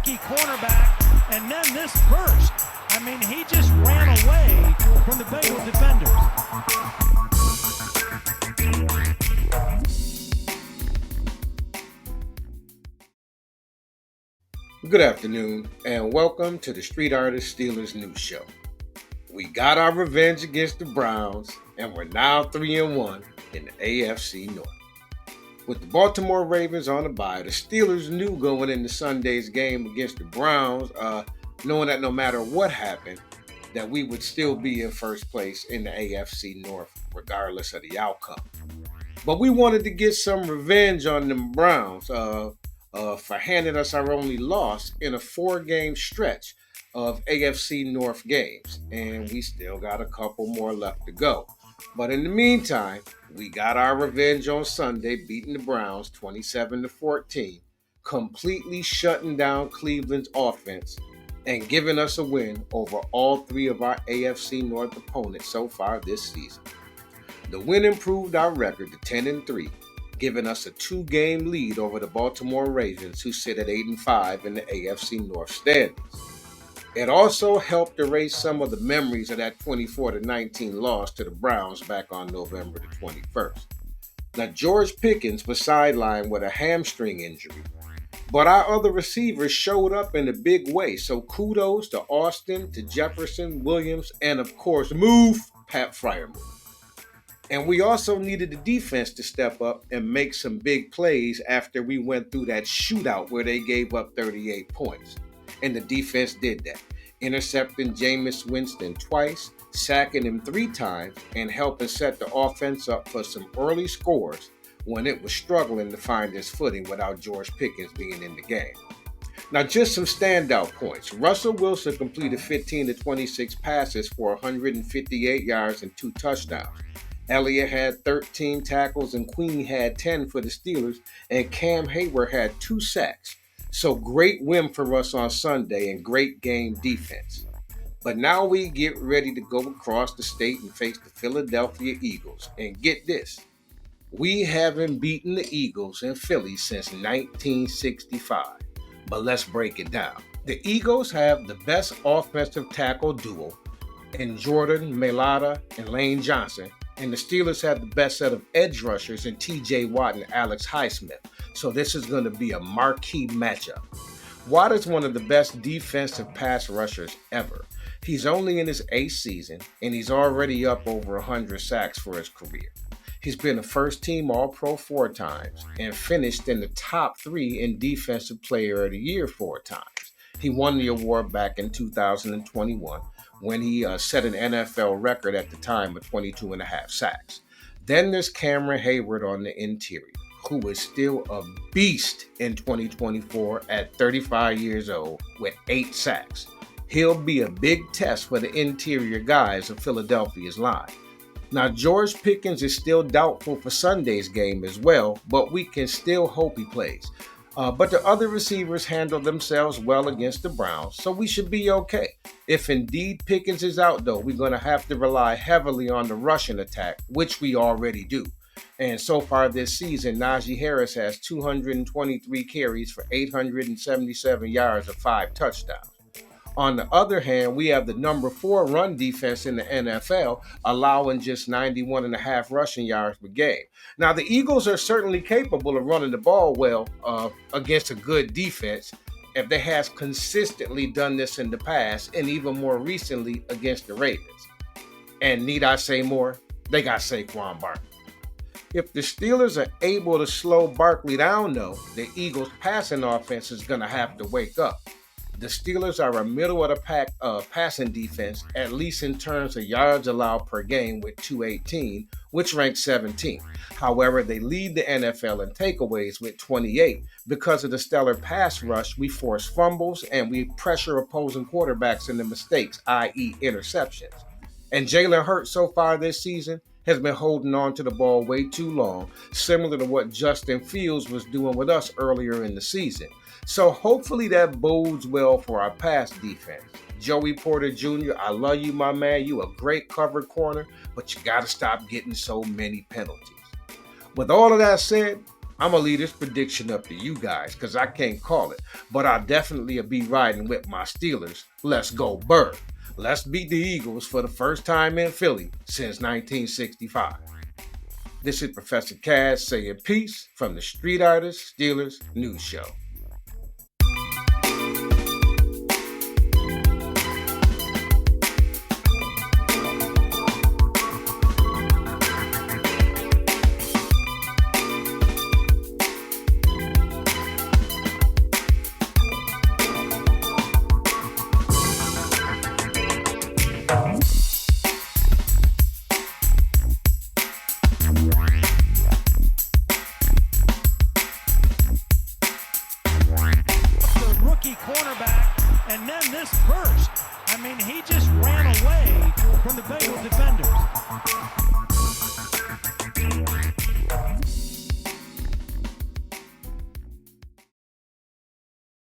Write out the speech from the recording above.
rookie cornerback, and then this burst. I mean, he just ran away from the Bengal defenders. Good afternoon, and welcome to the Street Artist Steelers News Show. We got our revenge against the Browns, and we're now 3-1 in the AFC North. With the Baltimore Ravens on the bye, the Steelers knew going into Sunday's game against the Browns, knowing that no matter what happened, that we would still be in first place in the AFC North, regardless of the outcome. But we wanted to get some revenge on them Browns for handing us our only loss in a 4-game stretch of AFC North games, and we still got a couple more left to go. But in the meantime, we got our revenge on Sunday, beating the Browns 27-14, completely shutting down Cleveland's offense and giving us a win over all 3 of our AFC North opponents so far this season. The win improved our record to 10-3, giving us a 2-game lead over the Baltimore Ravens, who sit at 8-5 in the AFC North standings. It also helped erase some of the memories of that 24-19 loss to the Browns back on November the 21st. Now, George Pickens was sidelined with a hamstring injury, but our other receivers showed up in a big way, so kudos to Austin, to Jefferson, Williams, and of course, Pat Freiermuth. And we also needed the defense to step up and make some big plays after we went through that shootout where they gave up 38 points. And the defense did that, intercepting Jameis Winston twice, sacking him 3 times, and helping set the offense up for some early scores when it was struggling to find its footing without George Pickens being in the game. Now, just some standout points. Russell Wilson completed 15-26 passes for 158 yards and 2 touchdowns. Elliott had 13 tackles and Queen had 10 for the Steelers, and Cam Hayward had 2 sacks. So great win for us on Sunday and great game defense. But now we get ready to go across the state and face the Philadelphia Eagles. And get this, we haven't beaten the Eagles in Philly since 1965. But let's break it down. The Eagles have the best offensive tackle duo in Jordan Mailata and Lane Johnson, and the Steelers have the best set of edge rushers in T.J. Watt and Alex Highsmith. So this is going to be a marquee matchup. Watt is one of the best defensive pass rushers ever. He's only in his 8th season, and he's already up over 100 sacks for his career. He's been a first-team All-Pro 4 times and finished in the top 3 in Defensive Player of the Year 4 times. He won the award back in 2021 when he set an NFL record at the time of 22.5 sacks. Then there's Cameron Hayward on the interior, who is still a beast in 2024 at 35 years old with 8 sacks. He'll be a big test for the interior guys of Philadelphia's line. Now, George Pickens is still doubtful for Sunday's game as well, but we can still hope he plays. But the other receivers handled themselves well against the Browns, so we should be okay. If indeed Pickens is out, though, we're going to have to rely heavily on the rushing attack, which we already do. And so far this season, Najee Harris has 223 carries for 877 yards and 5 touchdowns. On the other hand, we have the number 4 run defense in the NFL, allowing just 91.5 rushing yards per game. Now, the Eagles are certainly capable of running the ball well against a good defense, if they have consistently done this in the past, and even more recently against the Ravens. And need I say more? They got Saquan Barkley. If the Steelers are able to slow Barkley down, though, the Eagles' passing offense is going to have to wake up. The Steelers are a middle-of-the-pack passing defense, at least in terms of yards allowed per game with 218, which ranks 17th. However, they lead the NFL in takeaways with 28. Because of the stellar pass rush, we force fumbles and we pressure opposing quarterbacks into mistakes, i.e. interceptions. And Jalen Hurts so far this season has been holding on to the ball way too long, similar to what Justin Fields was doing with us earlier in the season. So hopefully that bodes well for our pass defense. Joey Porter Jr., I love you, my man. You a great cover corner, but you got to stop getting so many penalties. With all of that said, I'm going to leave this prediction up to you guys because I can't call it. But I'll definitely be riding with my Steelers. Let's go Bird. Let's beat the Eagles for the first time in Philly since 1965. This is Professor Kaz saying peace from the Street Artist Steelers News Show. Cornerback, and then this burst. I mean, he just ran away from the Bengal defenders.